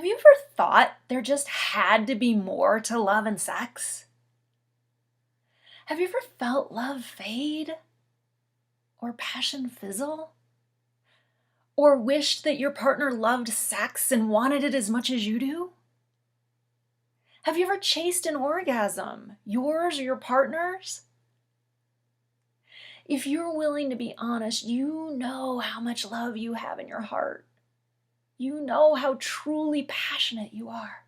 Have you ever thought there just had to be more to love and sex? Have you ever felt love fade? Or passion fizzle? Or wished that your partner loved sex and wanted it as much as you do? Have you ever chased an orgasm, yours or your partner's? If you're willing to be honest, you know how much love you have in your heart. You know how truly passionate you are.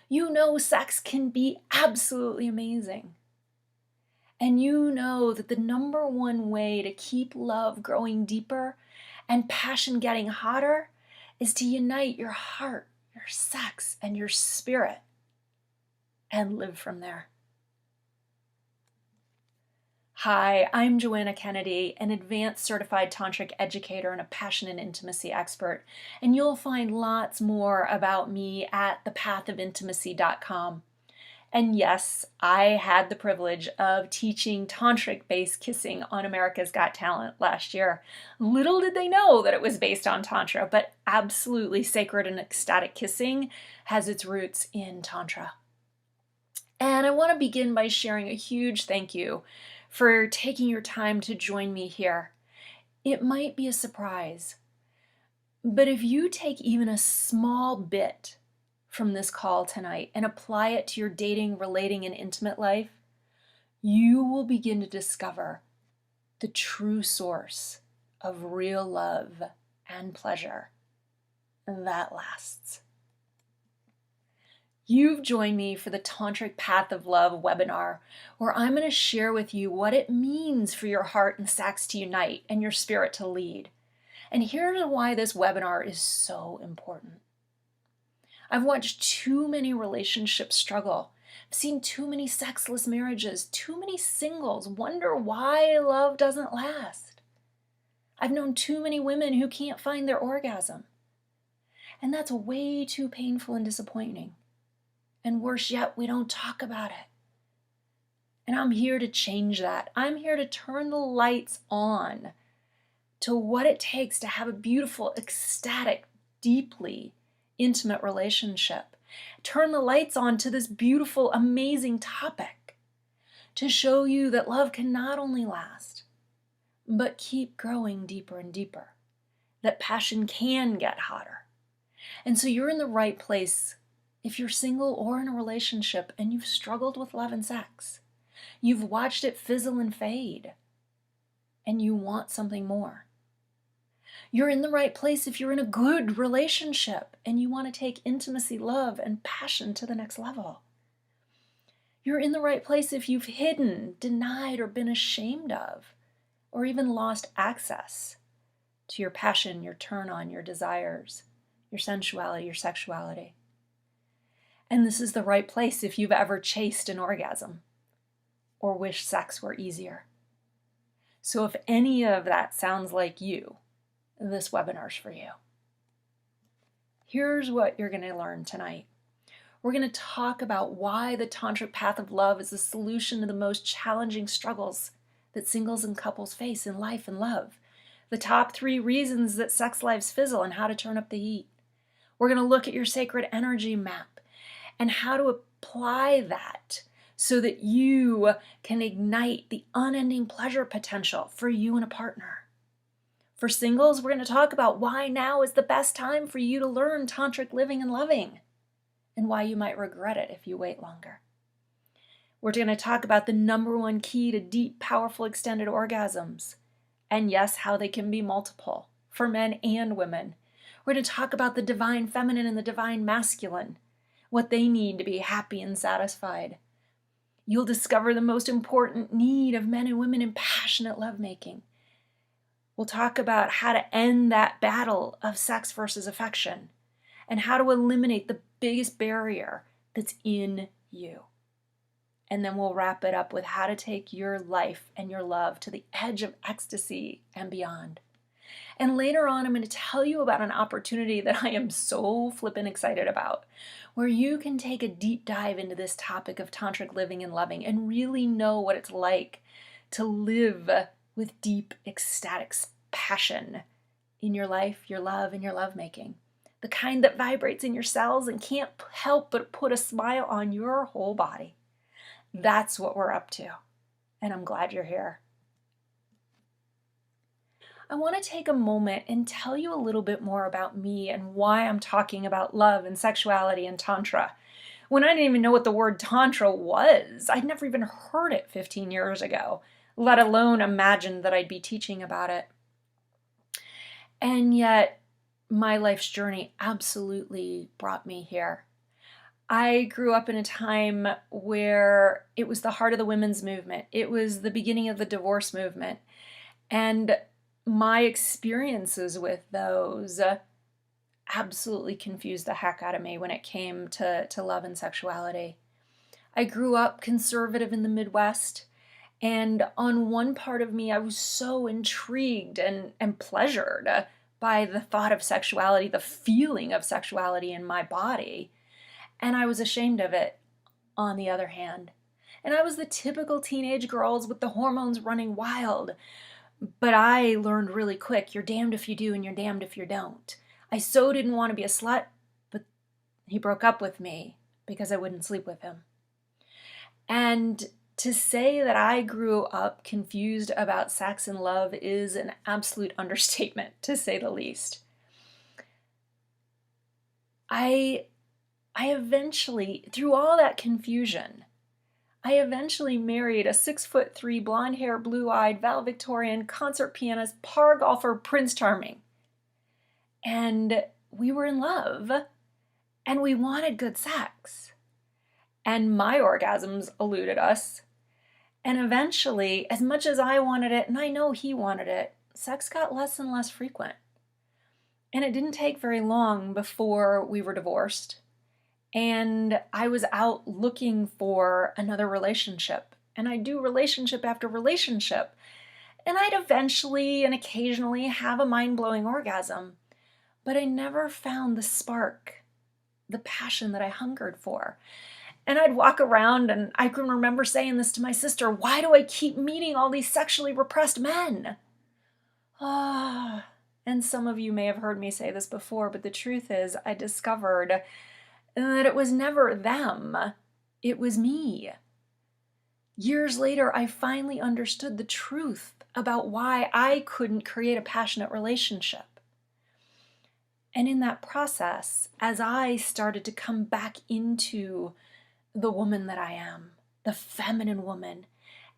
You know sex can be absolutely amazing. And you know that the number one way to keep love growing deeper and passion getting hotter is to unite your heart, your sex, and your spirit and live from there. Hi, I'm Joanna Kennedy, an advanced certified tantric educator and a passion and intimacy expert, and you'll find lots more about me at thepathofintimacy.com. And yes, I had the privilege of teaching tantric-based kissing on America's Got Talent last year. Little did they know that it was based on Tantra, but absolutely sacred and ecstatic kissing has its roots in Tantra. And I want to begin by sharing a huge thank you for taking your time to join me here. It might be a surprise, but if you take even a small bit from this call tonight and apply it to your dating, relating, and intimate life, you will begin to discover the true source of real love and pleasure that lasts. You've joined me for the Tantric Path of Love webinar, where I'm going to share with you what it means for your heart and sex to unite and your spirit to lead. And here's why this webinar is so important. I've watched too many relationships struggle. I've seen too many sexless marriages, too many singles wonder why love doesn't last. I've known too many women who can't find their orgasm. And that's way too painful and disappointing. And worse yet, we don't talk about it. And I'm here to change that. I'm here to turn the lights on to what it takes to have a beautiful, ecstatic, deeply intimate relationship. Turn the lights on to this beautiful, amazing topic to show you that love can not only last, but keep growing deeper and deeper. That passion can get hotter. And so you're in the right place if you're single or in a relationship and you've struggled with love and sex. You've watched it fizzle and fade, and you want something more. You're in the right place if you're in a good relationship and you want to take intimacy, love, and passion to the next level. You're in the right place if you've hidden, denied, or been ashamed of, or even lost access to your passion, your turn-on, your desires, your sensuality, your sexuality. And this is the right place if you've ever chased an orgasm or wished sex were easier. So if any of that sounds like you, this webinar's for you. Here's what you're going to learn tonight. We're going to talk about why the Tantric Path of Love is the solution to the most challenging struggles that singles and couples face in life and love. The top 3 reasons that sex lives fizzle and how to turn up the heat. We're going to look at your sacred energy map and how to apply that so that you can ignite the unending pleasure potential for you and a partner. For singles, we're going to talk about why now is the best time for you to learn tantric living and loving, and why you might regret it if you wait longer. We're going to talk about the number one key to deep, powerful, extended orgasms, and yes, how they can be multiple for men and women. We're going to talk about the divine feminine and the divine masculine, what they need to be happy and satisfied. You'll discover the most important need of men and women in passionate lovemaking. We'll talk about how to end that battle of sex versus affection and how to eliminate the biggest barrier that's in you. And then we'll wrap it up with how to take your life and your love to the edge of ecstasy and beyond. And later on, I'm going to tell you about an opportunity that I am so flippin' excited about, where you can take a deep dive into this topic of tantric living and loving and really know what it's like to live with deep, ecstatic passion in your life, your love, and your lovemaking. the kind that vibrates in your cells and can't help but put a smile on your whole body. That's what we're up to, and I'm glad you're here. I want to take a moment and tell you a little bit more about me and why I'm talking about love and sexuality and Tantra. When I didn't even know what the word Tantra was, I'd never even heard it 15 years ago, let alone imagined that I'd be teaching about it. And yet, my life's journey absolutely brought me here. I grew up in a time where it was the heart of the women's movement. It was the beginning of the divorce movement. And my experiences with those absolutely confused the heck out of me when it came to love and sexuality. I grew up conservative in the Midwest, and on one part of me, I was so intrigued and pleasured by the thought of sexuality, the feeling of sexuality in my body, and I was ashamed of it on the other hand. And I was the typical teenage girls with the hormones running wild. But I learned really quick, you're damned if you do and you're damned if you don't. I so didn't want to be a slut, but he broke up with me because I wouldn't sleep with him. And to say that I grew up confused about sex and love is an absolute understatement, to say the least. I eventually, through all that confusion, I eventually married a 6'3", blonde hair, blue-eyed, valedictorian, concert pianist, par golfer, Prince Charming. And we were in love, and we wanted good sex. And my orgasms eluded us. And eventually, as much as I wanted it, and I know he wanted it, sex got less and less frequent. And it didn't take very long before we were divorced. And I was out looking for another relationship. And I'd do relationship after relationship. And I'd eventually and occasionally have a mind-blowing orgasm. But I never found the spark, the passion that I hungered for. And I'd walk around, and I can remember saying this to my sister, why do I keep meeting all these sexually repressed men? And some of you may have heard me say this before, but the truth is I discovered that it was never them, it was me. Years later, I finally understood the truth about why I couldn't create a passionate relationship. And in that process, as I started to come back into the woman that I am, the feminine woman,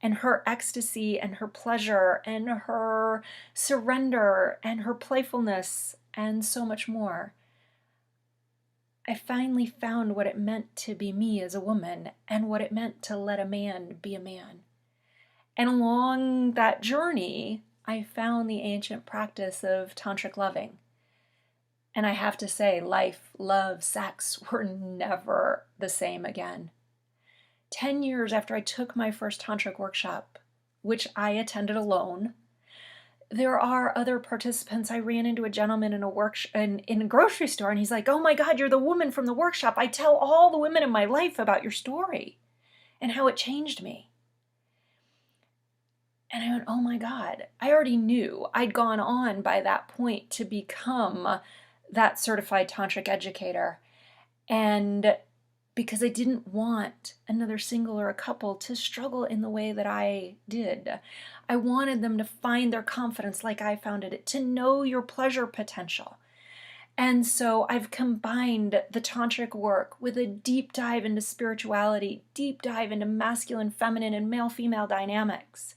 and her ecstasy and her pleasure and her surrender and her playfulness and so much more, I finally found what it meant to be me as a woman and what it meant to let a man be a man. And along that journey, I found the ancient practice of tantric loving. And I have to say, life, love, sex were never the same again. 10 years after I took my first tantric workshop, which I attended alone, there are other participants. I ran into a gentleman in a grocery store, and he's like, oh my God, you're the woman from the workshop. I tell all the women in my life about your story and how it changed me. And I went, oh my God, I already knew. I'd gone on by that point to become that certified tantric educator. And because I didn't want another single or a couple to struggle in the way that I did. I wanted them to find their confidence like I found it, to know your pleasure potential. And so I've combined the tantric work with a deep dive into spirituality, deep dive into masculine, feminine, and male-female dynamics.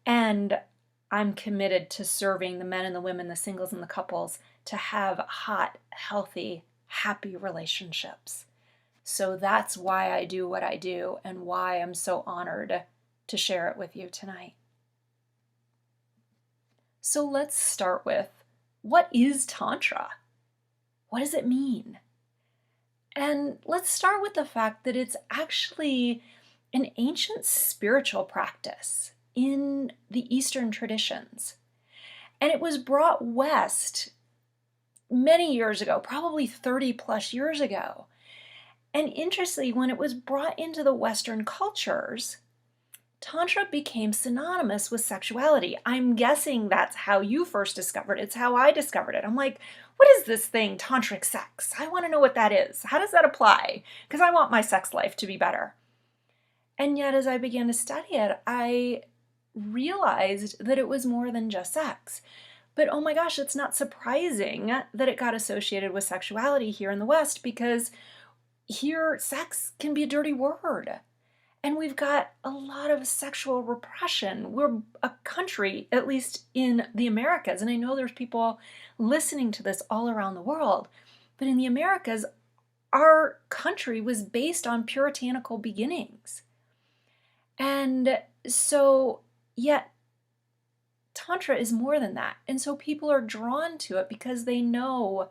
And I'm committed to serving the men and the women, the singles and the couples, to have hot, healthy, happy relationships. So that's why I do what I do and why I'm so honored to share it with you tonight. So let's start with, what is Tantra? What does it mean? And let's start with the fact that it's actually an ancient spiritual practice in the Eastern traditions. And it was brought west many years ago, probably 30 plus years ago. And interestingly, when it was brought into the Western cultures, Tantra became synonymous with sexuality. I'm guessing that's how you first discovered it. It's how I discovered it. I'm like, what is this thing, tantric sex? I want to know what that is. How does that apply? Because I want my sex life to be better. And yet, as I began to study it, I realized that it was more than just sex. But oh my gosh, it's not surprising that it got associated with sexuality here in the West, because here sex can be a dirty word. And we've got a lot of sexual repression. We're a country, at least in the Americas, and I know there's people listening to this all around the world, but in the Americas, our country was based on puritanical beginnings. And so, yet, Tantra is more than that. And so people are drawn to it because they know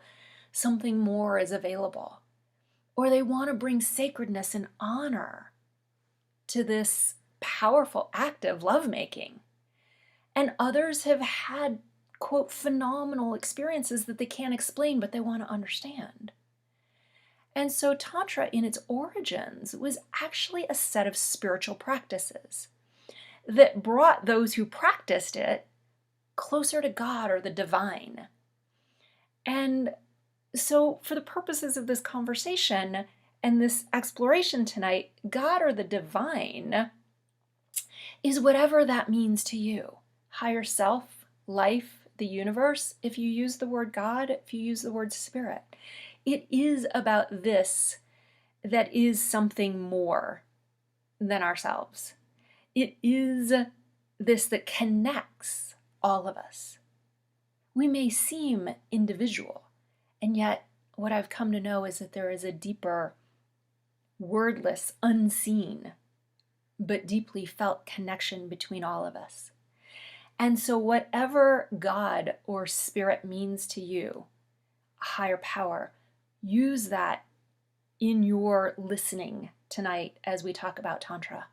something more is available. Or they want to bring sacredness and honor to this powerful act of lovemaking. And others have had, quote, phenomenal experiences that they can't explain, but they want to understand. And so Tantra, in its origins, was actually a set of spiritual practices that brought those who practiced it closer to God or the divine. And so for the purposes of this conversation and this exploration tonight, God or the divine is whatever that means to you. Higher self, life, the universe, if you use the word God, if you use the word spirit. It is about this that is something more than ourselves. It is this that connects all of us. We may seem individual, and yet what I've come to know is that there is a deeper, wordless, unseen, but deeply felt connection between all of us. And so whatever God or spirit means to you, a higher power, use that in your listening tonight as we talk about Tantra.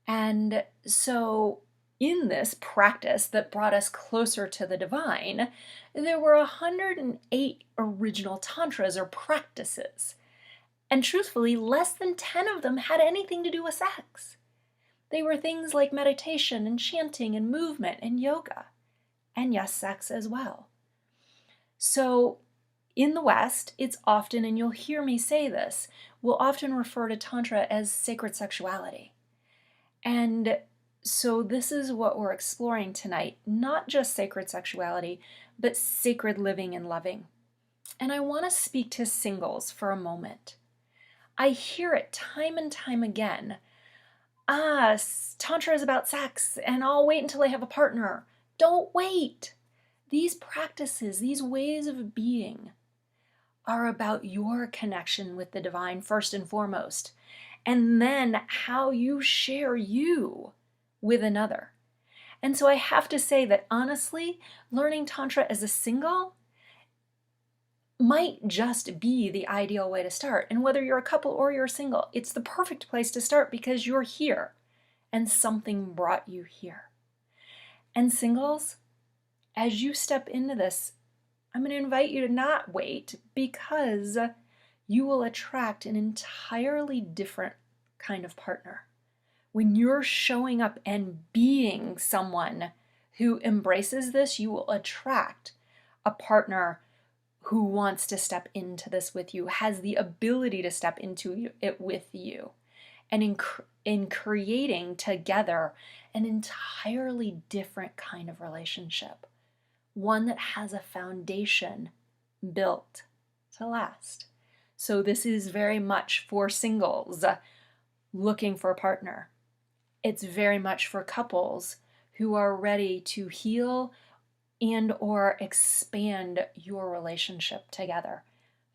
And so in this practice that brought us closer to the divine, there were 108 original tantras or practices. And truthfully, less than 10 of them had anything to do with sex. They were things like meditation and chanting and movement and yoga. And yes, sex as well. So in the West, it's often, and you'll hear me say this, we'll often refer to Tantra as sacred sexuality. And so this is what we're exploring tonight, not just sacred sexuality, but sacred living and loving. And I want to speak to singles for a moment. I hear it time and time again. Tantra is about sex, and I'll wait until I have a partner. Don't wait. These practices, these ways of being, are about your connection with the divine first and foremost, and then how you share you with another. And so I have to say that honestly, learning Tantra as a single might just be the ideal way to start. And whether you're a couple or you're single, it's the perfect place to start because you're here and something brought you here. And singles, as you step into this, I'm going to invite you to not wait, because you will attract an entirely different kind of partner. When you're showing up and being someone who embraces this, you will attract a partner who wants to step into this with you, has the ability to step into it with you, and in creating together an entirely different kind of relationship. One that has a foundation built to last. So this is very much for singles looking for a partner. It's very much for couples who are ready to heal and or expand your relationship together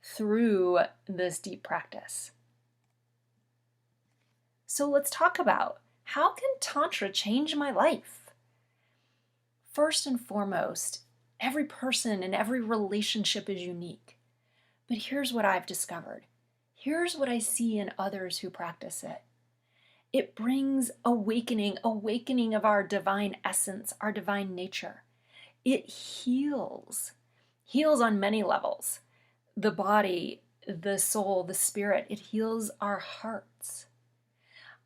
through this deep practice. So let's talk about, how can Tantra change my life? First and foremost, every person and every relationship is unique. But here's what I've discovered. Here's what I see in others who practice it. It brings awakening of our divine essence, our divine nature. It heals on many levels. The body, the soul, the spirit. It heals our hearts.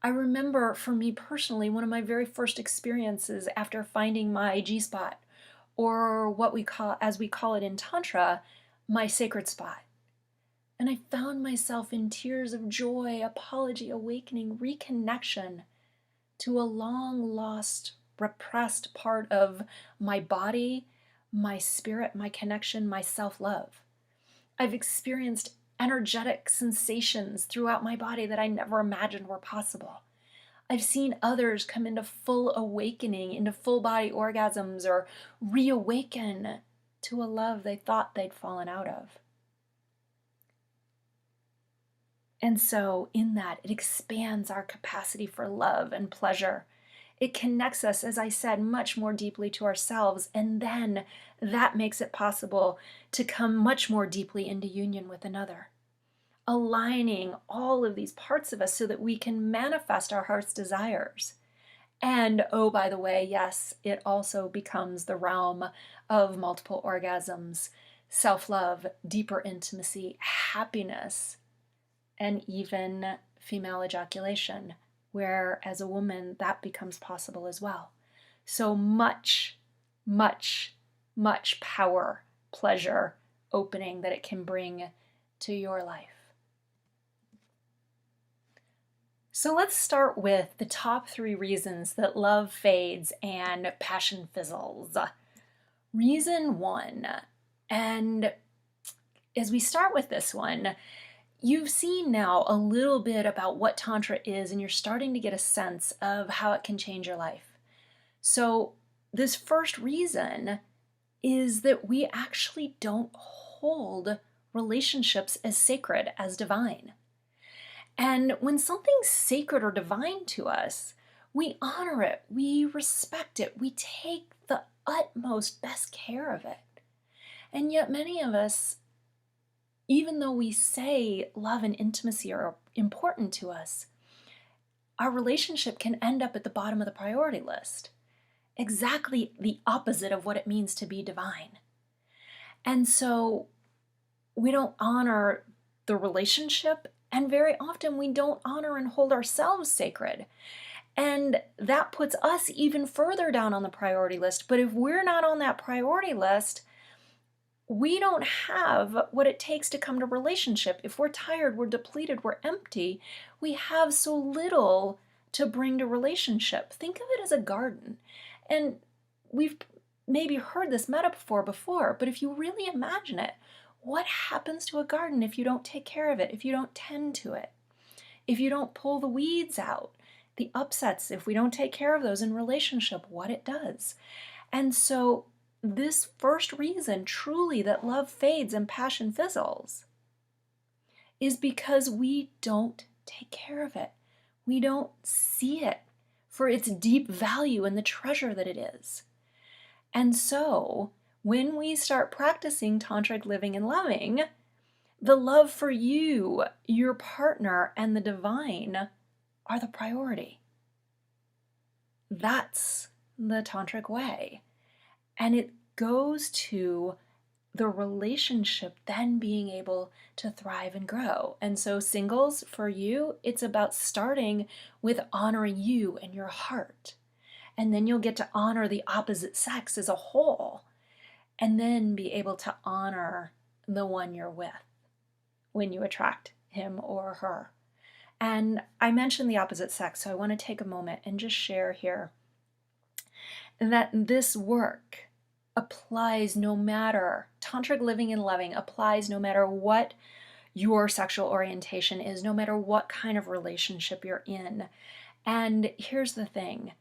I remember, for me personally, one of my very first experiences after finding my G-spot or as we call it in Tantra, my sacred spot. And I found myself in tears of joy, apology, awakening, reconnection to a long lost, repressed part of my body, my spirit, my connection, my self-love. I've experienced energetic sensations throughout my body that I never imagined were possible. I've seen others come into full awakening, into full body orgasms, or reawaken to a love they thought they'd fallen out of. And so in that, it expands our capacity for love and pleasure. It connects us, as I said, much more deeply to ourselves, and then that makes it possible to come much more deeply into union with another, aligning all of these parts of us so that we can manifest our heart's desires. And oh, by the way, yes, it also becomes the realm of multiple orgasms, self-love, deeper intimacy, happiness, and even female ejaculation, where as a woman that becomes possible as well. So much, much, much power, pleasure, opening that it can bring to your life. So let's start with the top 3 reasons that love fades and passion fizzles. Reason 1, and as we start with this one, you've seen now a little bit about what Tantra is, and you're starting to get a sense of how it can change your life. So this first reason is that we actually don't hold relationships as sacred, as divine. And when something's sacred or divine to us, we honor it, we respect it, we take the utmost best care of it. And yet many of us, even though we say love and intimacy are important to us, our relationship can end up at the bottom of the priority list. Exactly the opposite of what it means to be divine. And so we don't honor the relationship, and very often we don't honor and hold ourselves sacred. And that puts us even further down on the priority list. But if we're not on that priority list, we don't have what it takes to come to relationship. If we're tired, we're depleted, we're empty, we have so little to bring to relationship. Think of it as a garden. And we've maybe heard this metaphor before, but if you really imagine it, what happens to a garden if you don't take care of it, if you don't tend to it, if you don't pull the weeds out, the upsets, if we don't take care of those in relationship, what it does. And so this first reason truly that love fades and passion fizzles is because we don't take care of it. We don't see it for its deep value and the treasure that it is. And so when we start practicing tantric living and loving, the love for you, your partner, and the divine are the priority. That's the Tantric Way. And it goes to the relationship then being able to thrive and grow. And so singles, for you, it's about starting with honoring you and your heart. And then you'll get to honor the opposite sex as a whole. And then be able to honor the one you're with when you attract him or her. And I mentioned the opposite sex, so I want to take a moment and just share here that this work applies no matter, tantric living and loving applies no matter what your sexual orientation is, no matter what kind of relationship you're in. And here's the thing,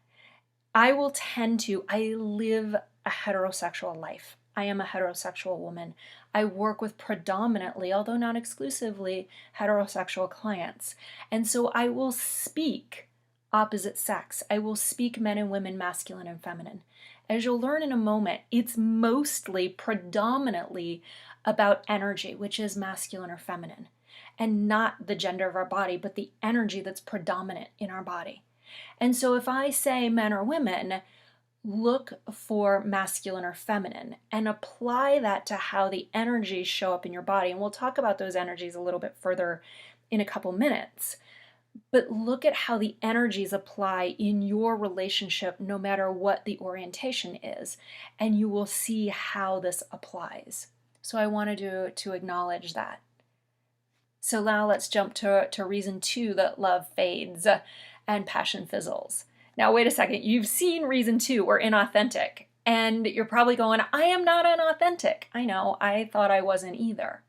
I live a heterosexual life. I am a heterosexual woman. I work with predominantly, although not exclusively, heterosexual clients. And so I will speak opposite sex. I will speak men and women, masculine and feminine. As you'll learn in a moment, it's mostly, predominantly about energy, which is masculine or feminine, and not the gender of our body, but the energy that's predominant in our body. And so if I say men or women, look for masculine or feminine and apply that to how the energies show up in your body. And we'll talk about those energies a little bit further in a couple minutes. But look at how the energies apply in your relationship, no matter what the orientation is, and you will see how this applies. So I wanted to acknowledge that. So now let's jump to reason 2, that love fades and passion fizzles. Now, wait a second. You've seen reason 2, or inauthentic, and you're probably going, I am not unauthentic. I know, I thought I wasn't either.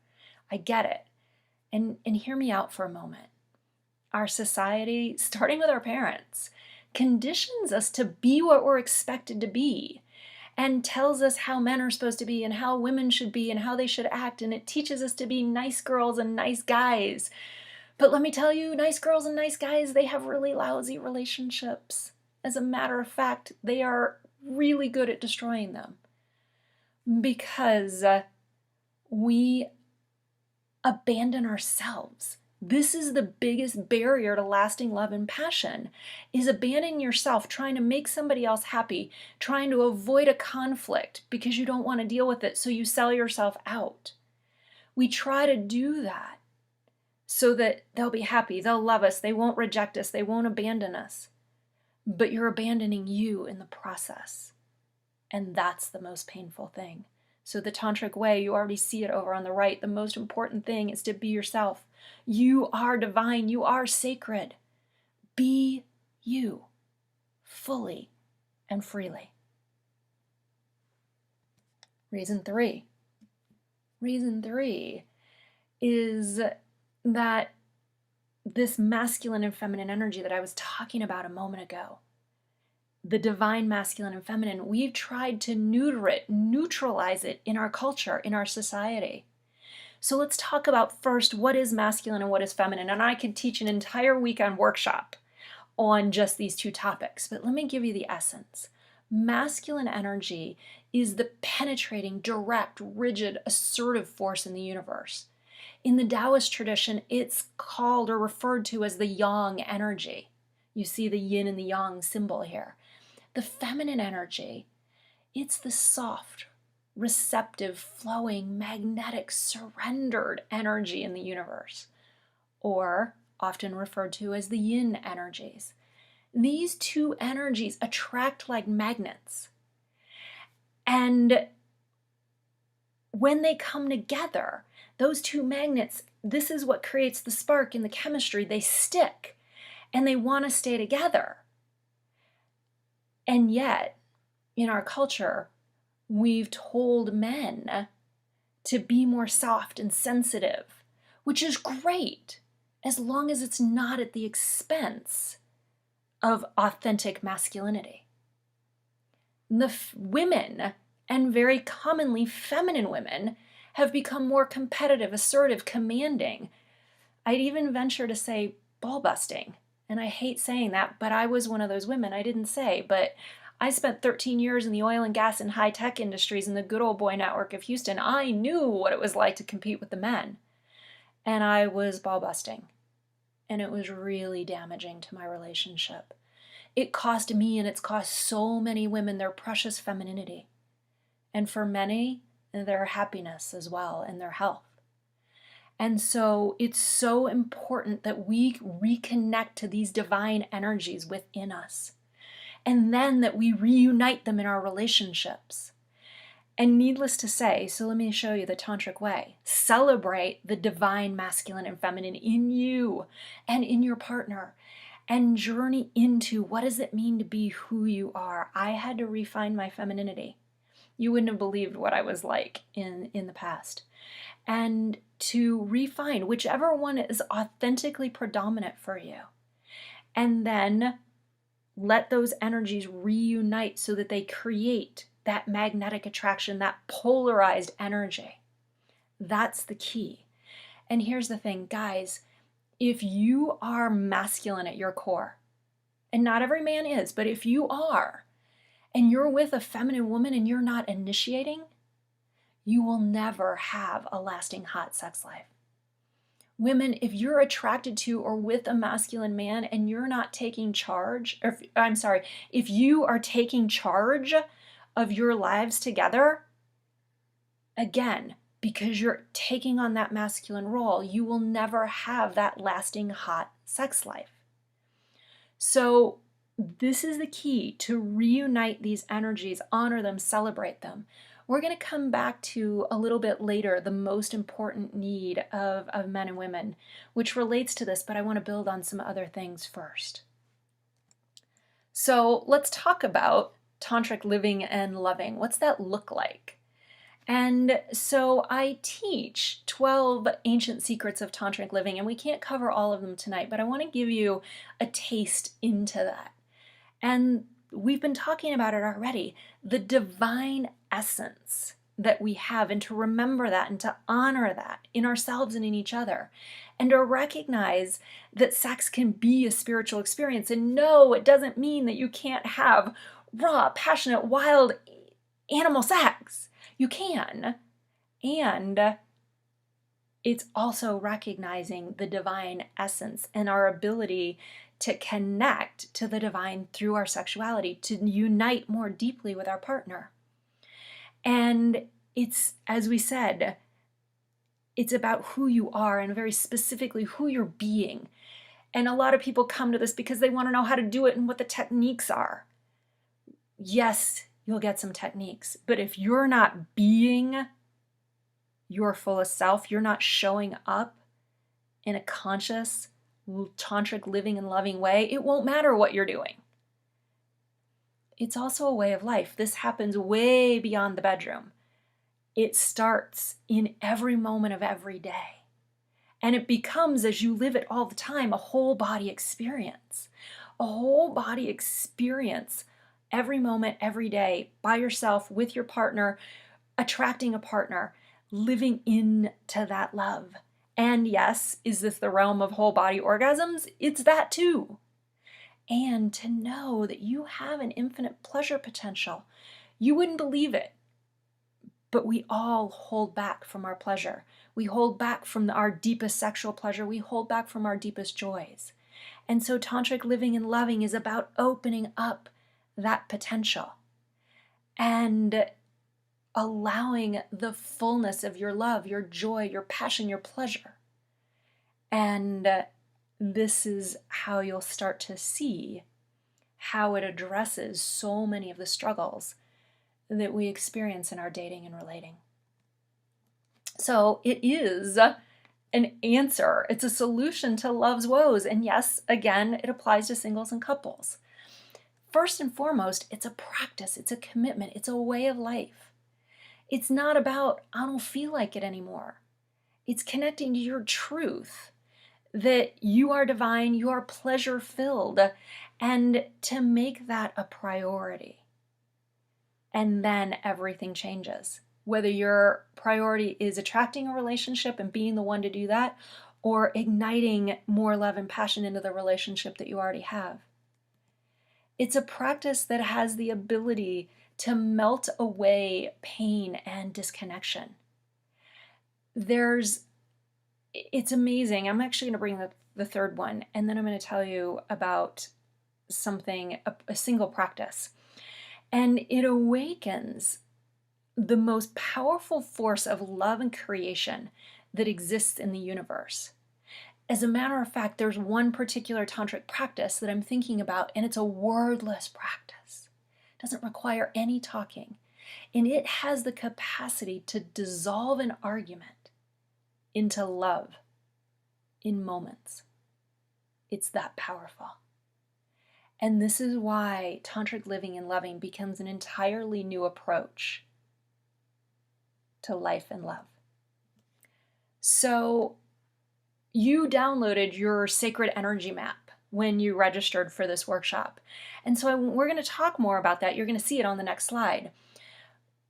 I get it. And hear me out for a moment. Our society, starting with our parents, conditions us to be what we're expected to be, and tells us how men are supposed to be and how women should be and how they should act, and it teaches us to be nice girls and nice guys. But let me tell you, nice girls and nice guys, they have really lousy relationships. As a matter of fact, they are really good at destroying them, because we abandon ourselves. This is the biggest barrier to lasting love and passion, is abandoning yourself, trying to make somebody else happy, trying to avoid a conflict because you don't want to deal with it, so you sell yourself out. We try to do that so that they'll be happy, they'll love us, they won't reject us, they won't abandon us. But you're abandoning you in the process. And that's the most painful thing. So the Tantric Way, you already see it over on the right. The most important thing is to be yourself. You are divine. You are sacred. Be you, fully and freely. Reason 3. Reason 3 is that this masculine and feminine energy that I was talking about a moment ago, the divine masculine and feminine, we've tried to neuter it, neutralize it in our culture, in our society. So let's talk about first what is masculine and what is feminine. And I could teach an entire weekend workshop on just these 2 topics, but let me give you the essence. Masculine energy is the penetrating, direct, rigid, assertive force in the universe. In the Taoist tradition, it's called or referred to as the yang energy. You see the yin and the yang symbol here. The feminine energy, it's the soft, receptive, flowing, magnetic, surrendered energy in the universe, or often referred to as the yin energies. These 2 energies attract like magnets. And when they come together, those 2 magnets, this is what creates the spark in the chemistry. They stick and they want to stay together. And yet, in our culture, we've told men to be more soft and sensitive, which is great, as long as it's not at the expense of authentic masculinity. The women, and very commonly feminine women, have become more competitive, assertive, commanding. I'd even venture to say ball busting. And I hate saying that, but I was one of those women. I didn't say, but I spent 13 years in the oil and gas and high-tech industries in the good old boy network of Houston. I knew what it was like to compete with the men. And I was ball busting. And it was really damaging to my relationship. It cost me, and it's cost so many women, their precious femininity. And for many, their happiness as well, and their health. And so it's so important that we reconnect to these divine energies within us, and then that we reunite them in our relationships. And needless to say, so let me show you the Tantric Way. Celebrate the divine masculine and feminine in you and in your partner, and journey into what does it mean to be who you are. I had to refine my femininity. You wouldn't have believed what I was like in the past. And to refine whichever one is authentically predominant for you. And then let those energies reunite so that they create that magnetic attraction, that polarized energy. That's the key. And here's the thing, guys, if you are masculine at your core, and not every man is, but if you are, and you're with a feminine woman and you're not initiating, you will never have a lasting hot sex life. Women, if you're attracted to or with a masculine man and you're not taking charge, if you are taking charge of your lives together, again, because you're taking on that masculine role, you will never have that lasting hot sex life. So this is the key to reunite these energies, honor them, celebrate them. We're going to come back to a little bit later the most important need of men and women, which relates to this, but I want to build on some other things first. So let's talk about tantric living and loving. What's that look like? And so I teach 12 ancient secrets of tantric living, and we can't cover all of them tonight, but I want to give you a taste into that. And we've been talking about it already, the divine essence that we have, and to remember that and to honor that in ourselves and in each other, and to recognize that sex can be a spiritual experience. And no, it doesn't mean that you can't have raw, passionate, wild animal sex. You can. And it's also recognizing the divine essence and our ability to connect to the divine through our sexuality, to unite more deeply with our partner. And it's, as we said, it's about who you are, and very specifically who you're being. And a lot of people come to this because they want to know how to do it and what the techniques are. Yes, you'll get some techniques, but if you're not being your fullest self, you're not showing up in a conscious, tantric living and loving way, it won't matter what you're doing. It's also a way of life. This happens way beyond the bedroom. It starts in every moment of every day. And it becomes, as you live it all the time, a whole body experience. A whole body experience every moment, every day, by yourself, with your partner, attracting a partner, living into that love. And yes, is this the realm of whole body orgasms? It's that too. And to know that you have an infinite pleasure potential. You wouldn't believe it, but we all hold back from our pleasure. We hold back from our deepest sexual pleasure. We hold back from our deepest joys. And so tantric living and loving is about opening up that potential and allowing the fullness of your love, your joy, your passion, your pleasure. And this is how you'll start to see how it addresses so many of the struggles that we experience in our dating and relating. So it is an answer. It's a solution to love's woes. And yes, again, it applies to singles and couples. First and foremost, it's a practice, it's a commitment, it's a way of life. It's not about, I don't feel like it anymore. It's connecting to your truth, that you are divine, you are pleasure-filled, and to make that a priority. And then everything changes. Whether your priority is attracting a relationship and being the one to do that, or igniting more love and passion into the relationship that you already have. It's a practice that has the ability to melt away pain and disconnection. It's amazing. I'm actually going to bring the third one, and then I'm going to tell you about something, a single practice. And it awakens the most powerful force of love and creation that exists in the universe. As a matter of fact, there's one particular tantric practice that I'm thinking about, and it's a wordless practice. It doesn't require any talking. And it has the capacity to dissolve an argument into love in moments. It's that powerful. And this is why tantric living and loving becomes an entirely new approach to life and love. So you downloaded your sacred energy map when you registered for this workshop. And so we're going to talk more about that. You're going to see it on the next slide.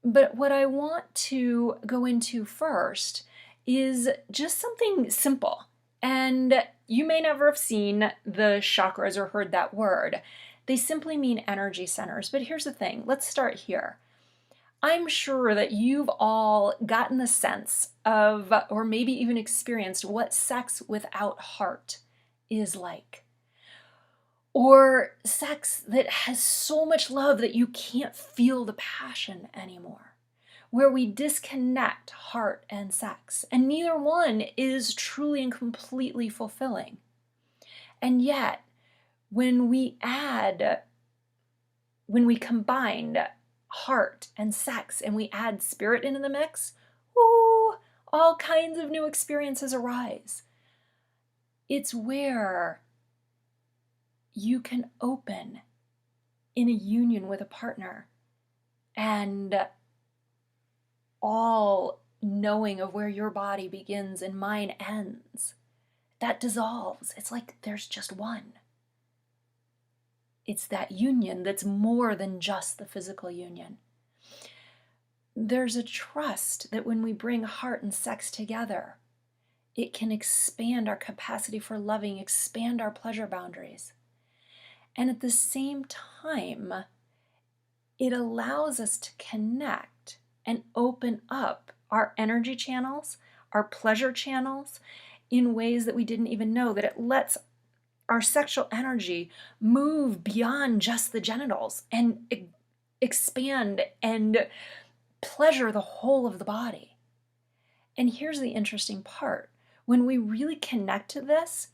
But what I want to go into first is just something simple. And you may never have seen the chakras or heard that word. They simply mean energy centers. But here's the thing. Let's start here. I'm sure that you've all gotten the sense of, or maybe even experienced, what sex without heart is like. Or sex that has so much love that you can't feel the passion anymore. Where we disconnect heart and sex. And neither one is truly and completely fulfilling. And yet, when we combine heart and sex and we add spirit into the mix, ooh, all kinds of new experiences arise. It's where you can open in a union with a partner, and all knowing of where your body begins and mine ends, that dissolves. It's like there's just one. It's that union that's more than just the physical union. There's a trust that when we bring heart and sex together, it can expand our capacity for loving, expand our pleasure boundaries. And at the same time, it allows us to connect and open up our energy channels, our pleasure channels, in ways that we didn't even know, that it lets our sexual energy move beyond just the genitals and expand and pleasure the whole of the body. And here's the interesting part. When we really connect to this,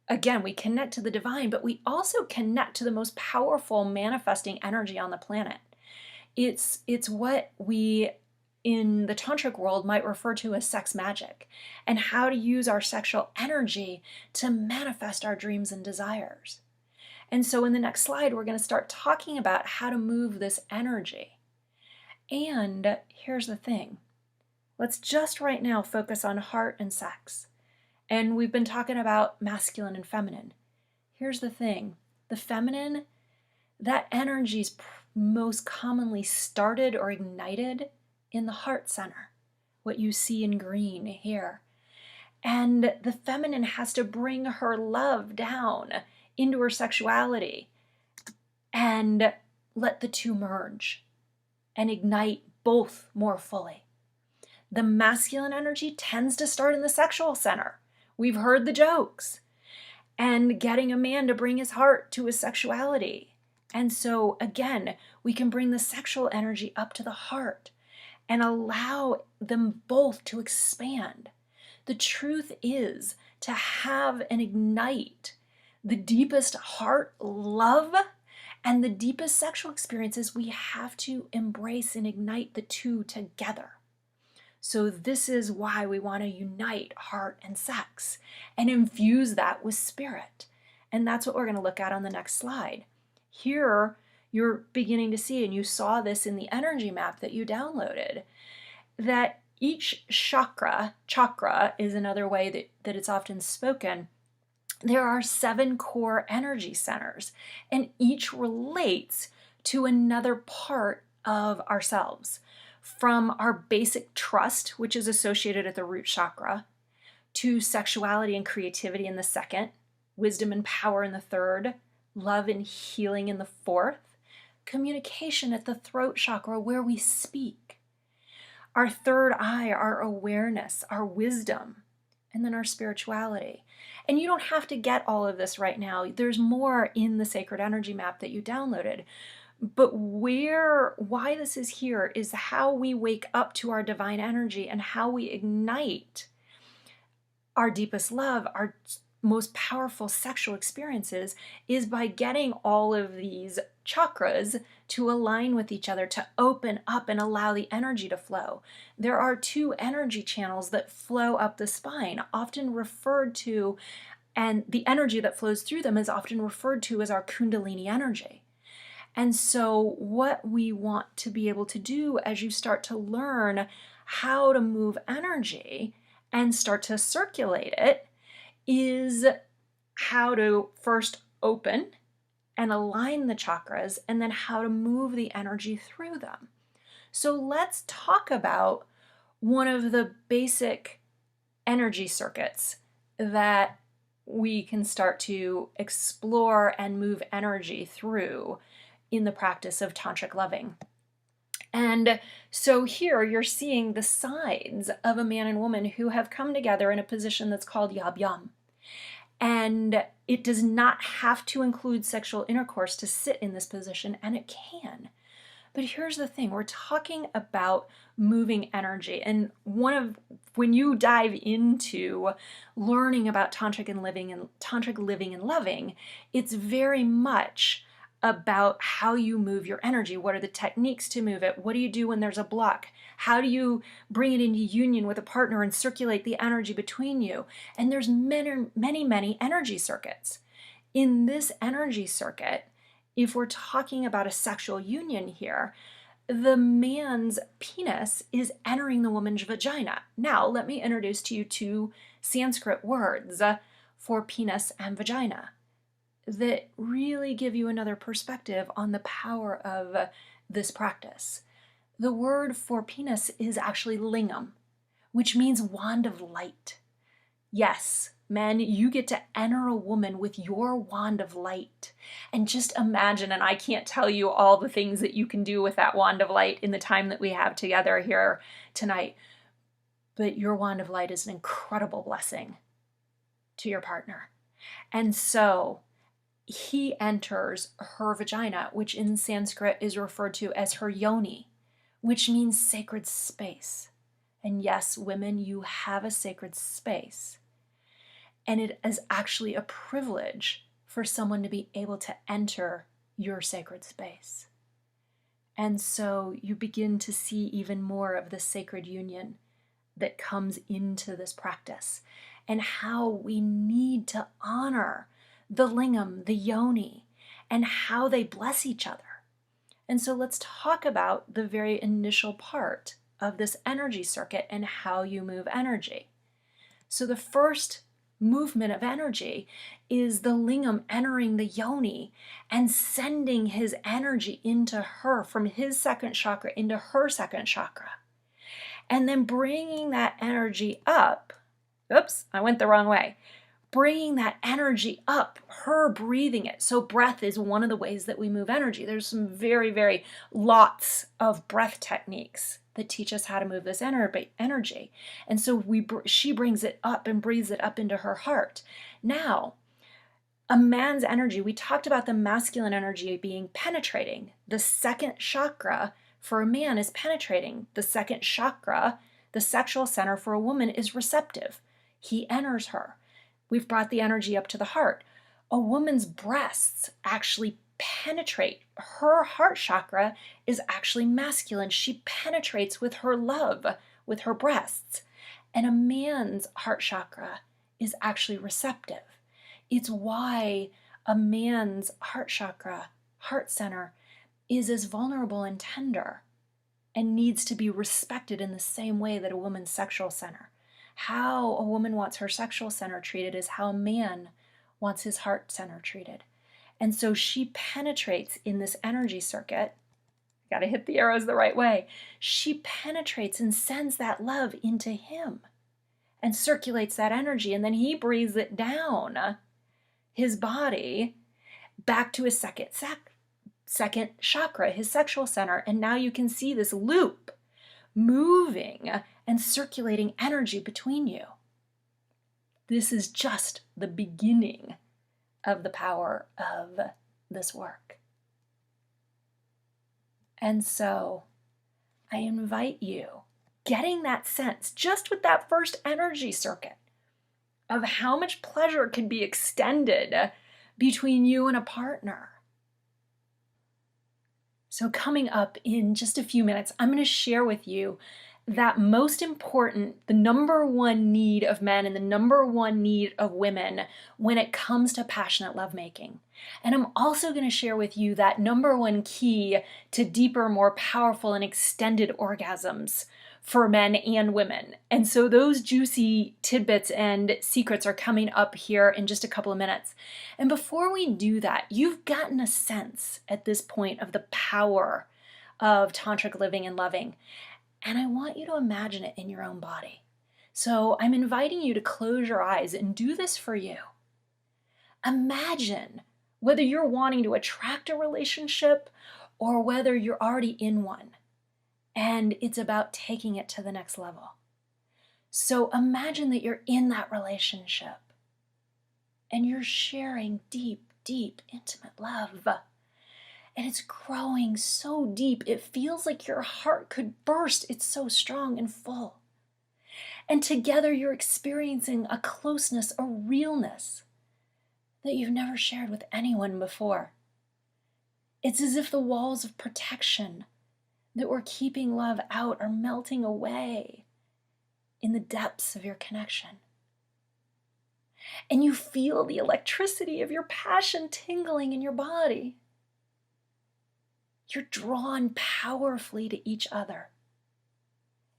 again, we connect to the divine, but we also connect to the most powerful manifesting energy on the planet. It's what we in the tantric world might refer to as sex magic, and how to use our sexual energy to manifest our dreams and desires. And so in the next slide, we're going to start talking about how to move this energy. And here's the thing. Let's just right now focus on heart and sex. And we've been talking about masculine and feminine. Here's the thing. The feminine, that energy is most commonly started or ignited in the heart center, what you see in green here. And the feminine has to bring her love down into her sexuality and let the two merge and ignite both more fully. The masculine energy tends to start in the sexual center. We've heard the jokes. And getting a man to bring his heart to his sexuality. And so again, we can bring the sexual energy up to the heart and allow them both to expand. The truth is, to have and ignite the deepest heart love and the deepest sexual experiences, we have to embrace and ignite the two together. So this is why we want to unite heart and sex and infuse that with spirit. And that's what we're going to look at on the next slide. Here, you're beginning to see, and you saw this in the energy map that you downloaded, that each chakra is another way that it's often spoken. There are 7 core energy centers, and each relates to another part of ourselves. From our basic trust, which is associated at the root chakra, to sexuality and creativity in the 2nd, wisdom and power in the 3rd, love and healing in the 4th, communication at the throat chakra where we speak, our 3rd eye, our awareness, our wisdom, and then our spirituality. And you don't have to get all of this right now. There's more in the sacred energy map that you downloaded. But why this is here is how we wake up to our divine energy and how we ignite our deepest love, our most powerful sexual experiences, is by getting all of these chakras to align with each other, to open up and allow the energy to flow. There are 2 energy channels that flow up the spine, often referred to, and the energy that flows through them is often referred to as our Kundalini energy. And so what we want to be able to do as you start to learn how to move energy and start to circulate it is how to first open and align the chakras, and then how to move the energy through them. So let's talk about one of the basic energy circuits that we can start to explore and move energy through in the practice of tantric loving. And so here you're seeing the sides of a man and woman who have come together in a position that's called yab yum. And it does not have to include sexual intercourse to sit in this position, and it can. But here's the thing, we're talking about moving energy. And when you dive into learning about tantric living and loving, it's very much about how you move your energy. What are the techniques to move it? What do you do when there's a block? How do you bring it into union with a partner and circulate the energy between you? And there's many, many, many energy circuits. In this energy circuit, if we're talking about a sexual union here, the man's penis is entering the woman's vagina. Now, let me introduce to you two Sanskrit words for penis and vagina that really give you another perspective on the power of this practice. The word for penis is actually lingam, which means wand of light. Yes, men, you get to enter a woman with your wand of light. And just imagine, and I can't tell you all the things that you can do with that wand of light in the time that we have together here tonight, but your wand of light is an incredible blessing to your partner. And so he enters her vagina, which in Sanskrit is referred to as her yoni, which means sacred space. And yes, women, you have a sacred space. And it is actually a privilege for someone to be able to enter your sacred space. And so you begin to see even more of the sacred union that comes into this practice and how we need to honor the lingam, the yoni, and how they bless each other. And so let's talk about the very initial part of this energy circuit and how you move energy. So the first movement of energy is the lingam entering the yoni and sending his energy into her from his second chakra into her second chakra. And then bringing that energy up. Oops, I went the wrong way. Bringing that energy up, her breathing it. So breath is one of the ways that we move energy. There's some very, very lots of breath techniques that teach us how to move this energy. And so she brings it up and breathes it up into her heart. Now, a man's energy, we talked about the masculine energy being penetrating. The second chakra for a man is penetrating. The second chakra, the sexual center for a woman, is receptive. He enters her. We've brought the energy up to the heart. A woman's breasts actually penetrate. Her heart chakra is actually masculine. She penetrates with her love, with her breasts. And a man's heart chakra is actually receptive. It's why a man's heart chakra, heart center, is as vulnerable and tender and needs to be respected in the same way that a woman's sexual center. How a woman wants her sexual center treated is how a man wants his heart center treated. And so she penetrates in this energy circuit. Got to hit the arrows the right way. She penetrates and sends that love into him and circulates that energy. And then he breathes it down his body back to his second chakra, his sexual center. And now you can see this loop moving and circulating energy between you. This is just the beginning of the power of this work. And so I invite you, getting that sense just with that first energy circuit of how much pleasure can be extended between you and a partner. So coming up in just a few minutes, I'm going to share with you that most important, the number one need of men and the number one need of women when it comes to passionate lovemaking. And I'm also going to share with you that number one key to deeper, more powerful and extended orgasms for men and women. And so those juicy tidbits and secrets are coming up here in just a couple of minutes. And before we do that, you've gotten a sense at this point of the power of tantric living and loving. And I want you to imagine it in your own body. So I'm inviting you to close your eyes and do this for you. Imagine whether you're wanting to attract a relationship or whether you're already in one. And it's about taking it to the next level. So imagine that you're in that relationship and you're sharing deep, deep, intimate love. And it's growing so deep, it feels like your heart could burst. It's so strong and full. And together you're experiencing a closeness, a realness that you've never shared with anyone before. It's as if the walls of protection that were keeping love out are melting away in the depths of your connection. And you feel the electricity of your passion tingling in your body. You're drawn powerfully to each other.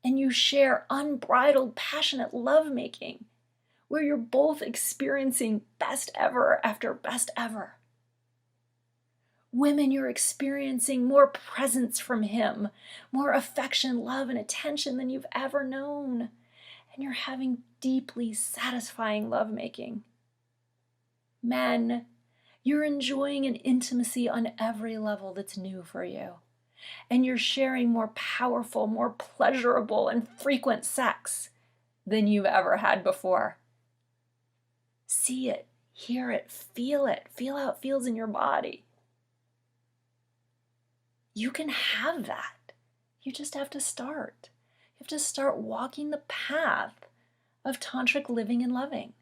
And you share unbridled, passionate lovemaking, where you're both experiencing best ever after best ever. Women, you're experiencing more presence from him, more affection, love, and attention than you've ever known. And you're having deeply satisfying lovemaking. Men, you're enjoying an intimacy on every level that's new for you. And you're sharing more powerful, more pleasurable, and frequent sex than you've ever had before. See it, hear it, feel how it feels in your body. You can have that. You just have to start. You have to start walking the path of tantric living and loving.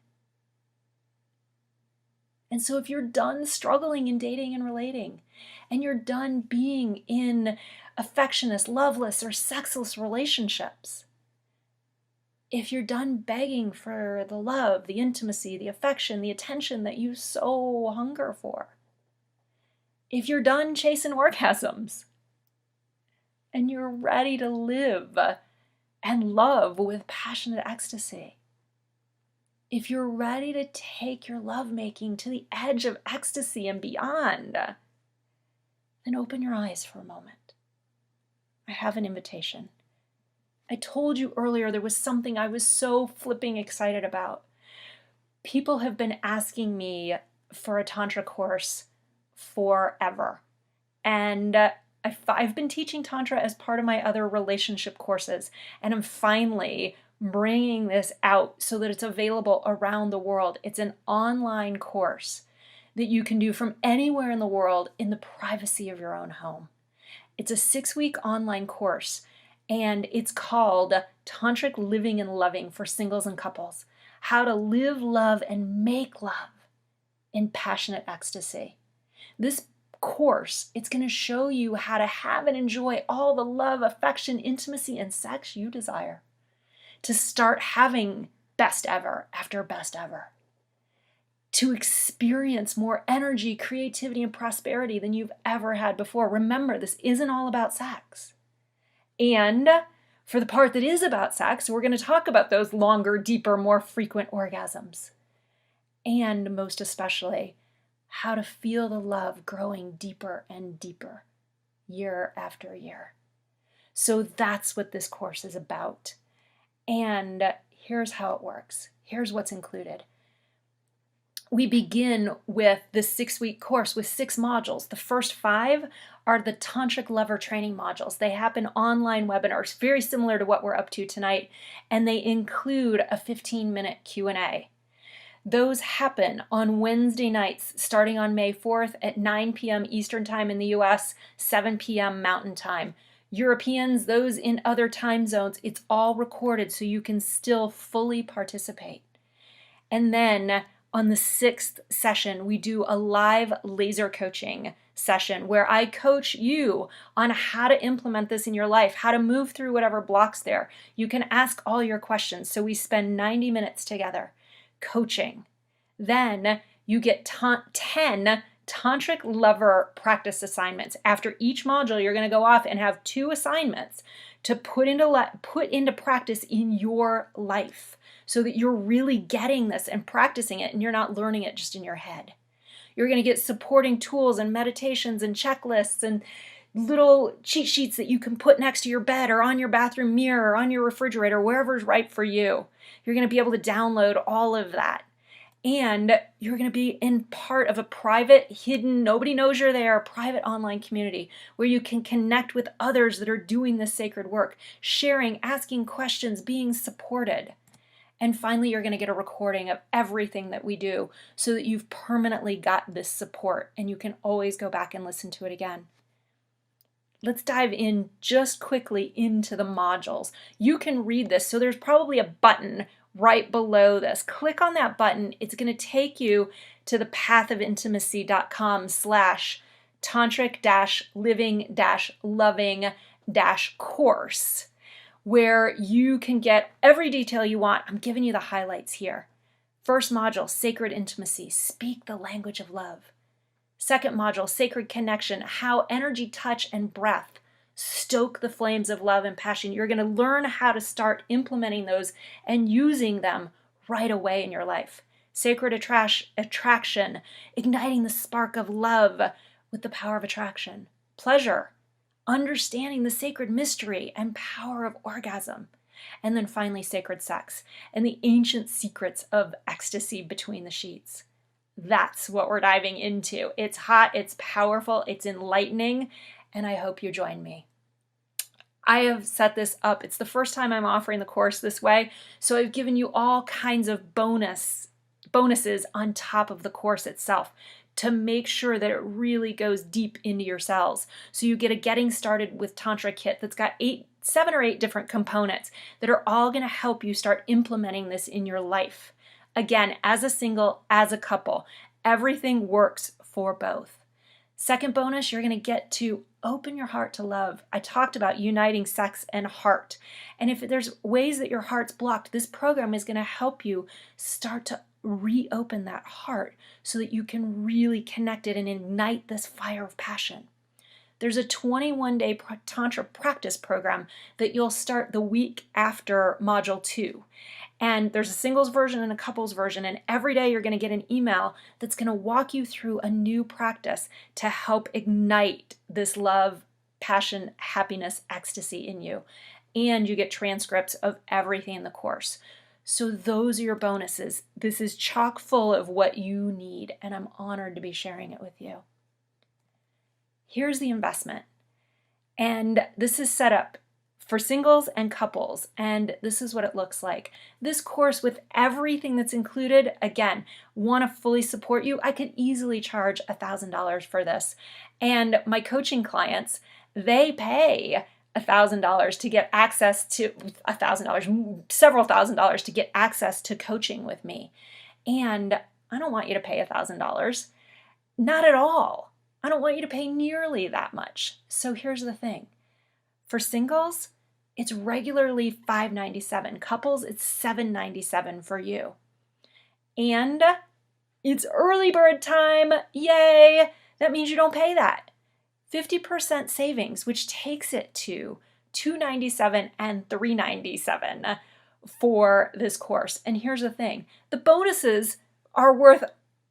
And so if you're done struggling in dating and relating, and you're done being in affectionate, loveless, or sexless relationships, if you're done begging for the love, the intimacy, the affection, the attention that you so hunger for, if you're done chasing orgasms, and you're ready to live and love with passionate ecstasy, if you're ready to take your lovemaking to the edge of ecstasy and beyond, then open your eyes for a moment. I have an invitation. I told you earlier there was something I was so flipping excited about. People have been asking me for a Tantra course forever. And I've been teaching Tantra as part of my other relationship courses. And I'm finally bringing this out so that it's available around the world. It's an online course that you can do from anywhere in the world in the privacy of your own home. It's a 6-week online course, and it's called Tantric Living and Loving for Singles and Couples: How to Live, Love, and Make Love in Passionate Ecstasy. This course, it's going to show you how to have and enjoy all the love, affection, intimacy, and sex you desire, to start having best ever after best ever, to experience more energy, creativity, and prosperity than you've ever had before. Remember, this isn't all about sex. And for the part that is about sex, we're going to talk about those longer, deeper, more frequent orgasms. And most especially, how to feel the love growing deeper and deeper year after year. So that's what this course is about. And here's how it works. Here's what's included. We begin with this 6-week course with 6 modules. The first 5 are the Tantric Lover training modules. They happen online webinars, very similar to what we're up to tonight, and they include a 15-minute Q&A. Those happen on Wednesday nights, starting on May 4th at 9 p.m. Eastern Time in the US, 7 p.m. Mountain Time. Europeans, those in other time zones, it's all recorded so you can still fully participate. And then on the 6th session, we do a live laser coaching session where I coach you on how to implement this in your life, how to move through whatever blocks there. You can ask all your questions. So we spend 90 minutes together coaching. Then you get 10 Tantric Lover practice assignments. After each module, you're going to go off and have 2 assignments to put into practice in your life so that you're really getting this and practicing it and you're not learning it just in your head. You're going to get supporting tools and meditations and checklists and little cheat sheets that you can put next to your bed or on your bathroom mirror or on your refrigerator, wherever's right for you. You're going to be able to download all of that. And you're going to be in part of a private, hidden, nobody knows you're there, private online community where you can connect with others that are doing this sacred work, sharing, asking questions, being supported. And finally, you're going to get a recording of everything that we do so that you've permanently got this support and you can always go back and listen to it again. Let's dive in just quickly into the modules. You can read this. So there's probably a button right below this. Click on that button. It's going to take you to the pathofintimacy.com/tantric-living-loving-course, where you can get every detail you want. I'm giving you the highlights here. First module, sacred intimacy, speak the language of love. Second module, sacred connection, how energy, touch, and breath stoke the flames of love and passion. You're going to learn how to start implementing those and using them right away in your life. Sacred attraction, igniting the spark of love with the power of attraction. Pleasure, understanding the sacred mystery and power of orgasm. And then finally, sacred sex and the ancient secrets of ecstasy between the sheets. That's what we're diving into. It's hot, it's powerful, it's enlightening, and I hope you join me. I have set this up. It's the first time I'm offering the course this way, so I've given you all kinds of bonuses on top of the course itself to make sure that it really goes deep into your cells. So you get a getting started with Tantra kit that's got 7 or 8 different components that are all going to help you start implementing this in your life. Again, as a single, as a couple, everything works for both. Second bonus, you're going to get to open your heart to love. I talked about uniting sex and heart. And if there's ways that your heart's blocked, this program is going to help you start to reopen that heart so that you can really connect it and ignite this fire of passion. There's a 21-day Tantra practice program that you'll start the week after Module 2. And there's a singles version and a couples version, and every day you're going to get an email that's going to walk you through a new practice to help ignite this love, passion, happiness, ecstasy in you. And you get transcripts of everything in the course. So those are your bonuses. This is chock full of what you need, and I'm honored to be sharing it with you. Here's the investment. And this is set up for singles and couples, and this is what it looks like. This course with everything that's included, again, want to fully support you, I could easily charge $1,000 for this. And my coaching clients, they pay $1,000 to get access to several $1,000s to get access to coaching with me. And I don't want you to pay $1,000. Not at all. I don't want you to pay nearly that much. So here's the thing. For singles, it's regularly $597. Couples, it's $797 for you. And it's early bird time. Yay! That means you don't pay that. 50% savings, which takes it to $297 and $397 for this course. And here's the thing. The bonuses are worth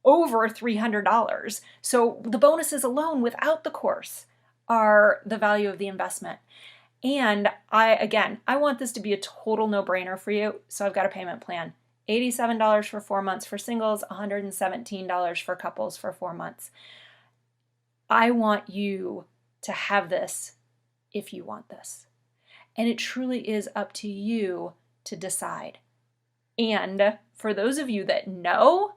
over $300. So the bonuses alone without the course are the value of the investment. And I want this to be a total no-brainer for you. So I've got a payment plan. $87 for 4 months for singles, $117 for couples for 4 months. I want you to have this if you want this. And it truly is up to you to decide. And for those of you that know,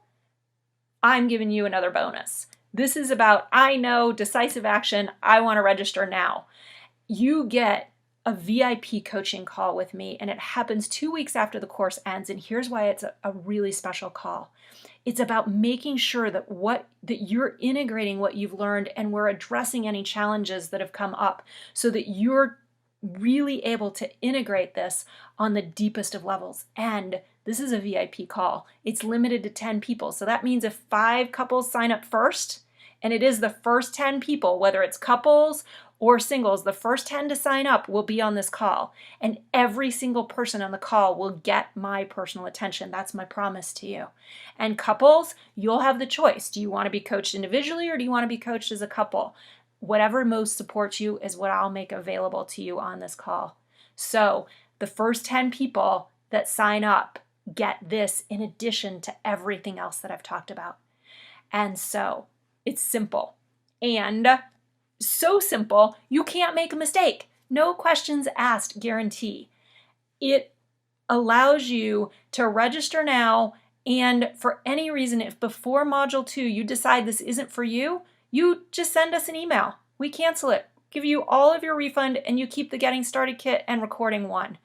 I'm giving you another bonus. This is about, I know, decisive action. I want to register now. You get a VIP coaching call with me, and it happens 2 weeks after the course ends. And here's why it's a really special call. It's about making sure that you're integrating what you've learned, and we're addressing any challenges that have come up so that you're really able to integrate this on the deepest of levels. And this is a VIP call. It's limited to 10 people. So that means if 5 couples sign up first, and it is the first 10 people, whether it's couples or singles, the first 10 to sign up will be on this call. And every single person on the call will get my personal attention. That's my promise to you. And couples, you'll have the choice. Do you want to be coached individually or do you want to be coached as a couple? Whatever most supports you is what I'll make available to you on this call. So the first 10 people that sign up get this in addition to everything else that I've talked about. And so it's simple. And so simple, you can't make a mistake. No questions asked guarantee. It allows you to register now. And for any reason, if before module 2 you decide this isn't for you, you just send us an email. We cancel it, give you all of your refund, and you keep the Getting Started kit and Recording 1.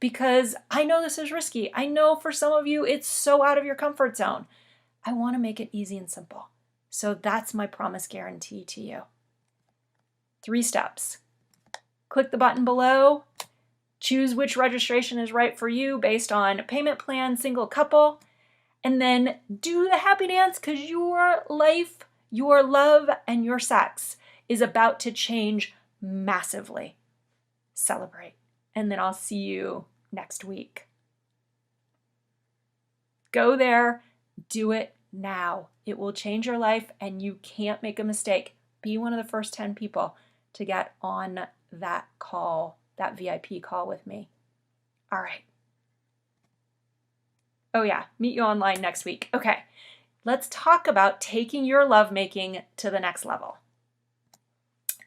Because I know this is risky. I know for some of you it's so out of your comfort zone. I want to make it easy and simple. So that's my promise guarantee to you. 3 steps. Click the button below. Choose which registration is right for you based on payment plan, single, couple. And then do the happy dance, because your life, your love, and your sex is about to change massively. Celebrate. And then I'll see you next week. Go there. Do it now. It will change your life, and you can't make a mistake. Be one of the first 10 people to get on that call, that VIP call with me. All right. Oh yeah, meet you online next week. Okay, let's talk about taking your lovemaking to the next level.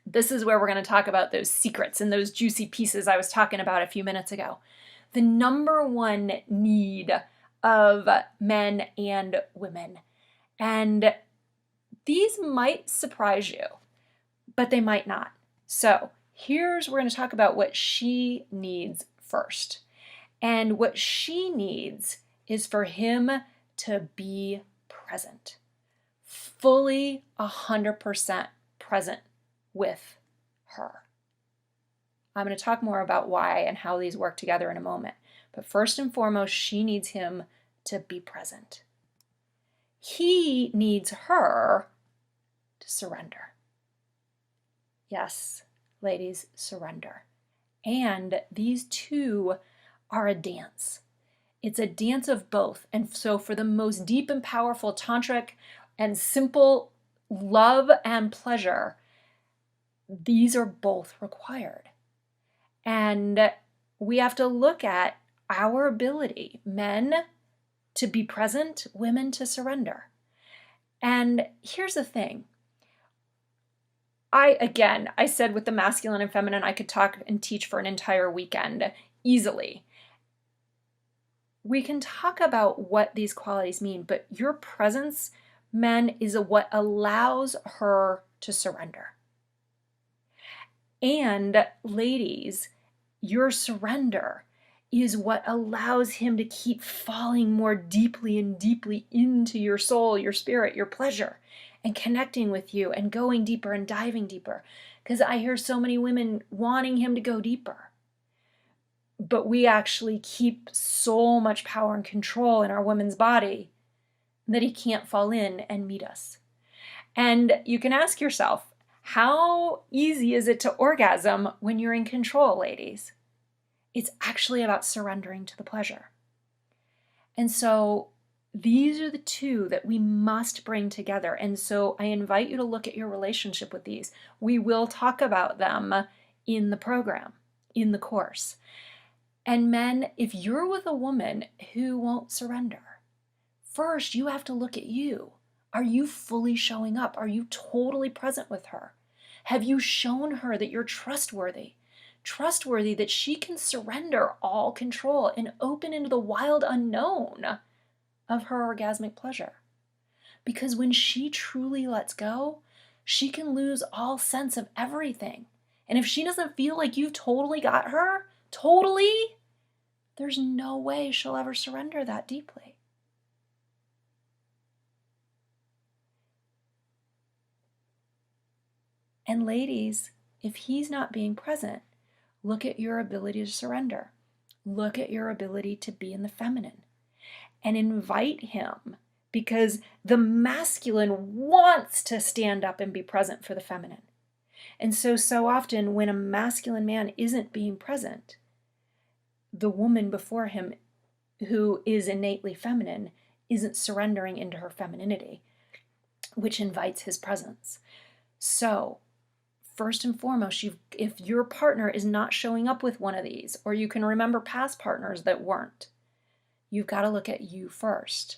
This is where we're going to talk about those secrets and those juicy pieces I was talking about a few minutes ago. The number one need of men and women. And these might surprise you, but they might not. So we're going to talk about what she needs first. And what she needs is for him to be present, fully 100% present with her. I'm going to talk more about why and how these work together in a moment. But first and foremost, she needs him to be present. He needs her to surrender. Yes, ladies, surrender. And these two are a dance. It's a dance of both. And so for the most deep and powerful tantric and simple love and pleasure, these are both required. And we have to look at our ability, men to be present, women to surrender. And here's the thing. I said with the masculine and feminine, I could talk and teach for an entire weekend easily. We can talk about what these qualities mean, but your presence, men, is what allows her to surrender. And ladies, your surrender is what allows him to keep falling more deeply and deeply into your soul, your spirit, your pleasure, and connecting with you and going deeper and diving deeper. Because I hear so many women wanting him to go deeper. But we actually keep so much power and control in our woman's body that he can't fall in and meet us. And you can ask yourself, how easy is it to orgasm when you're in control, ladies? It's actually about surrendering to the pleasure. And so these are the two that we must bring together. And so I invite you to look at your relationship with these. We will talk about them in the program, in the course. And men, if you're with a woman who won't surrender, first you have to look at you. Are you fully showing up? Are you totally present with her? Have you shown her that you're trustworthy? Trustworthy that she can surrender all control and open into the wild unknown of her orgasmic pleasure. Because when she truly lets go, she can lose all sense of everything. And if she doesn't feel like you've totally got her, there's no way she'll ever surrender that deeply. And ladies, if he's not being present, look at your ability to surrender. Look at your ability to be in the feminine. And invite him, because the masculine wants to stand up and be present for the feminine. And so often when a masculine man isn't being present, the woman before him who is innately feminine isn't surrendering into her femininity, which invites his presence. So first and foremost, if your partner is not showing up with one of these, or you can remember past partners that weren't, you've got to look at you first.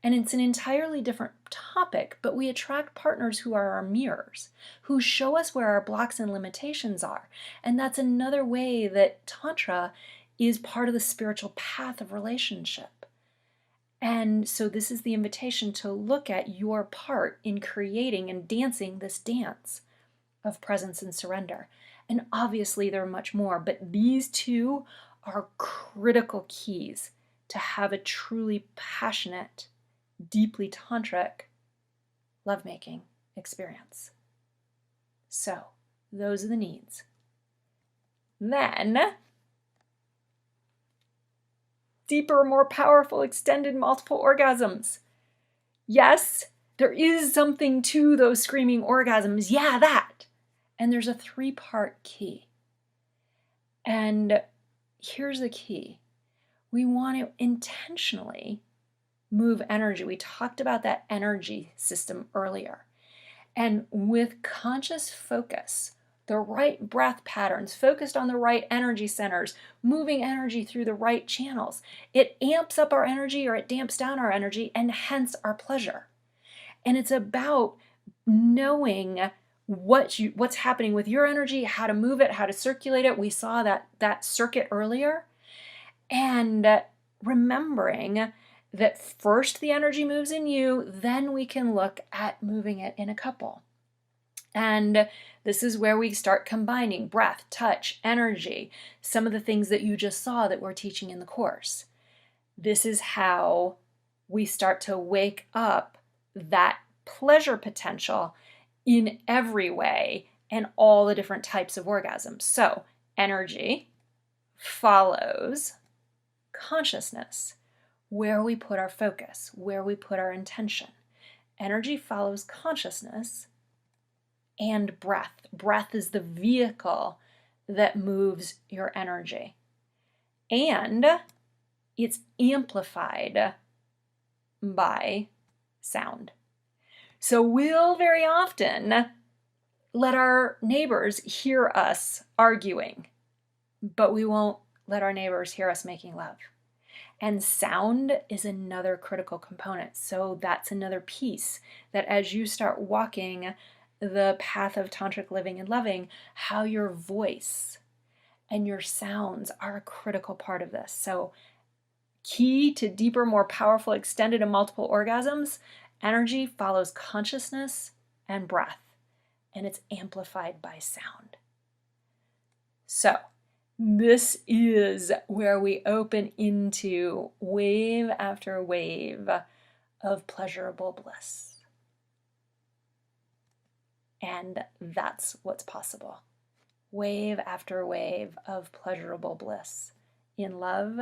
And it's an entirely different topic, but we attract partners who are our mirrors, who show us where our blocks and limitations are. And that's another way that Tantra is part of the spiritual path of relationship. And so this is the invitation to look at your part in creating and dancing this dance of presence and surrender. And obviously there are much more, but these two are critical keys to have a truly passionate, deeply tantric lovemaking experience. So those are the needs. Then, deeper, more powerful, extended multiple orgasms. Yes, there is something to those screaming orgasms. Yeah, that. And there's a 3-part key. And here's the key. We want to intentionally move energy. We talked about that energy system earlier. And with conscious focus, the right breath patterns, focused on the right energy centers, moving energy through the right channels, it amps up our energy or it damps down our energy and hence our pleasure. And it's about knowing what's happening with your energy, how to move it, how to circulate it. We saw that circuit earlier. And remembering that first the energy moves in you, then we can look at moving it in a couple. And this is where we start combining breath, touch, energy, some of the things that you just saw that we're teaching in the course. This is how we start to wake up that pleasure potential in every way and all the different types of orgasms. So energy follows consciousness, where we put our focus, where we put our intention. Energy follows consciousness and breath. Breath is the vehicle that moves your energy. And it's amplified by sound. So we'll very often let our neighbors hear us arguing, but we won't let our neighbors hear us making love. And sound is another critical component. So that's another piece that as you start walking the path of tantric living and loving, how your voice and your sounds are a critical part of this. So key to deeper, more powerful, extended and multiple orgasms, energy follows consciousness and breath, and it's amplified by sound. So this is where we open into wave after wave of pleasurable bliss. And that's what's possible. Wave after wave of pleasurable bliss in love,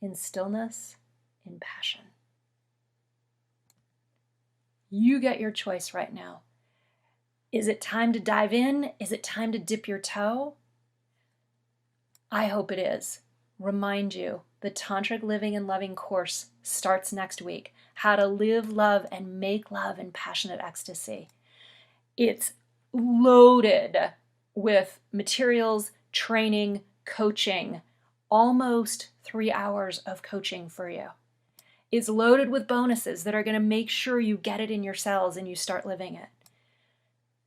in stillness, in passion. You get your choice right now. Is it time to dive in? Is it time to dip your toe? I hope it is. Remind you, the Tantric Living and Loving course starts next week. How to live, love, and make love in passionate ecstasy. It's loaded with materials, training, coaching, almost 3 hours of coaching for you. It's loaded with bonuses that are going to make sure you get it in your cells and you start living it.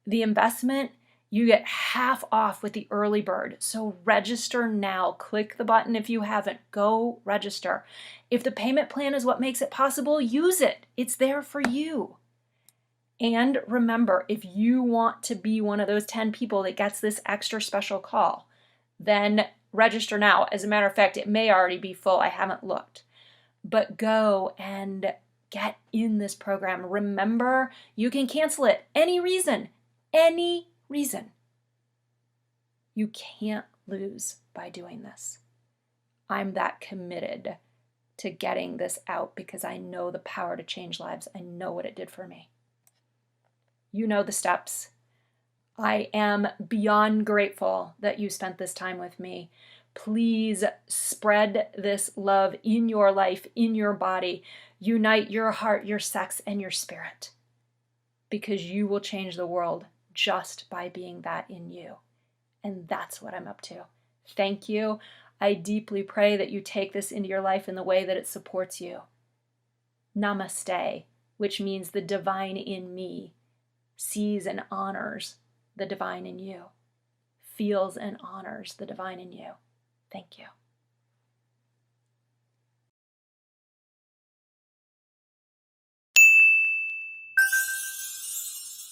The investment, you get half off with the early bird. So register now. Click the button if you haven't. Go register. If the payment plan is what makes it possible, use it. It's there for you. And remember, if you want to be one of those 10 people that gets this extra special call, then register now. As a matter of fact, it may already be full. I haven't looked. But go and get in this program. Remember, you can cancel it any reason. Any reason. You can't lose by doing this. I'm that committed to getting this out because I know the power to change lives. I know what it did for me. You know the steps. I am beyond grateful that you spent this time with me. Please spread this love in your life, in your body. Unite your heart, your sex, and your spirit. Because you will change the world just by being that in you. And that's what I'm up to. Thank you. I deeply pray that you take this into your life in the way that it supports you. Namaste, which means the divine in me sees and honors the divine in you, feels and honors the divine in you. Thank you.